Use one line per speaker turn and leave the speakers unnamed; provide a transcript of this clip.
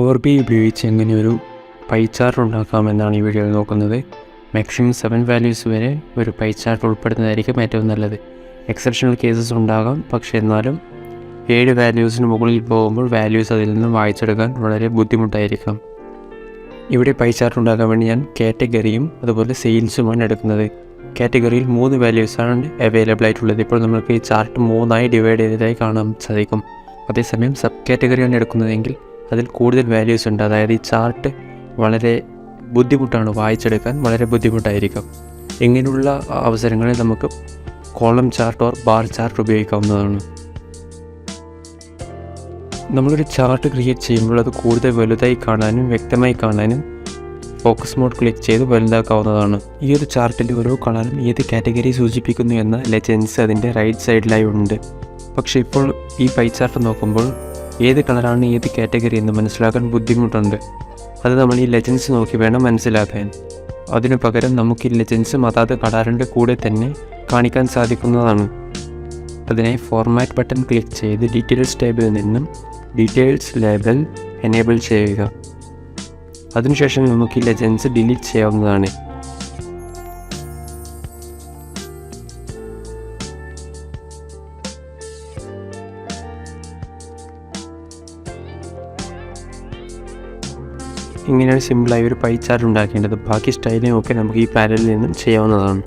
Power B ഉപയോഗിച്ച് എങ്ങനെ ഒരു പൈ ചാർട്ട് ഉണ്ടാക്കാമെന്നാണ് ഈ വീഡിയോയിൽ നോക്കുന്നത്. മാക്സിമം 7 വാല്യൂസ് വരെ ഒരു പൈ ചാർട്ട് ഉൾപ്പെടുന്നതായിരിക്കും ഏറ്റവും നല്ലത്. എക്സെപ്ഷണൽ കേസസ് ഉണ്ടാകാം, പക്ഷേ എന്നാലും 7 വാല്യൂസിന് മുകളിൽ പോകുമ്പോൾ വാല്യൂസ് അതിൽ നിന്ന് വായിച്ചെടുക്കാൻ വളരെ ബുദ്ധിമുട്ടായിരിക്കും. ഇവിടെ പൈ ചാർട്ട് ഉണ്ടാക്കാൻ വേണ്ടി ഞാൻ കാറ്റഗറിയും അതുപോലെ സെയിൽസുമാണ് എടുക്കുന്നത്. കാറ്റഗറിയിൽ 3 വാല്യൂസാണ് അവൈലബിൾ ആയിട്ടുള്ളത്. ഇപ്പോൾ നമുക്ക് ഈ ചാർട്ട് 3ആയി ഡിവൈഡ് ചെയ്തതായി കാണാൻ സാധിക്കും. അതേസമയം സബ് കാറ്റഗറിയാണ് എടുക്കുന്നതെങ്കിൽ അതിൽ കൂടുതൽ വാല്യൂസ് ഉണ്ട്. അതായത് ഈ ചാർട്ട് വളരെ ബുദ്ധിമുട്ടാണ്, വായിച്ചെടുക്കാൻ വളരെ ബുദ്ധിമുട്ടായിരിക്കും. ഇങ്ങനെയുള്ള അവസരങ്ങളിൽ നമുക്ക് column chart or bar chart ഉപയോഗിക്കാവുന്നതാണ്. നമ്മളൊരു ചാർട്ട് ക്രിയേറ്റ് ചെയ്യുമ്പോൾ അത് കൂടുതൽ വലുതായി കാണാനും വ്യക്തമായി കാണാനും ഫോക്കസ് മോഡ് ക്ലിക്ക് ചെയ്ത് വലുതാക്കാവുന്നതാണ്. ഈ ഒരു ചാർട്ടിൽ ഓരോ കളറും ഏത് കാറ്റഗറി സൂചിപ്പിക്കുന്നു എന്ന ലെജൻസ് അതിൻ്റെ റൈറ്റ് സൈഡിലായി ഉണ്ട്. പക്ഷേ ഇപ്പോൾ ഈ പൈ ചാർട്ട് നോക്കുമ്പോൾ ഏത് കളറാണ് ഏത് കാറ്റഗറി എന്ന് മനസ്സിലാക്കാൻ ബുദ്ധിമുട്ടുണ്ട്. അത് നമ്മൾ ഈ ലെജൻസ് നോക്കി വേണം മനസ്സിലാക്കാൻ. അതിനു പകരം നമുക്ക് ഈ ലെജൻസും അതാത് കളറിൻ്റെ കൂടെ തന്നെ കാണിക്കാൻ സാധിക്കുന്നതാണ്. അതിനായി ഫോർമാറ്റ് ബട്ടൺ ക്ലിക്ക് ചെയ്ത് ഡീറ്റെയിൽസ് ടാബിൽ നിന്നും ഡീറ്റെയിൽസ് ലേബൽ എനേബിൾ ചെയ്യുക. അതിനുശേഷം നമുക്ക് ഈ ലെജൻസ് ഡിലീറ്റ് ചെയ്യാവുന്നതാണ്. ഇങ്ങനെയാണ് സിമ്പിളായി ഒരു പൈ ചാർട്ട് ഉണ്ടാക്കേണ്ടത്. ബാക്കി സ്റ്റൈലും ഒക്കെ നമുക്ക് ഈ പാനലിൽ നിന്നും ചെയ്യാവുന്നതാണ്.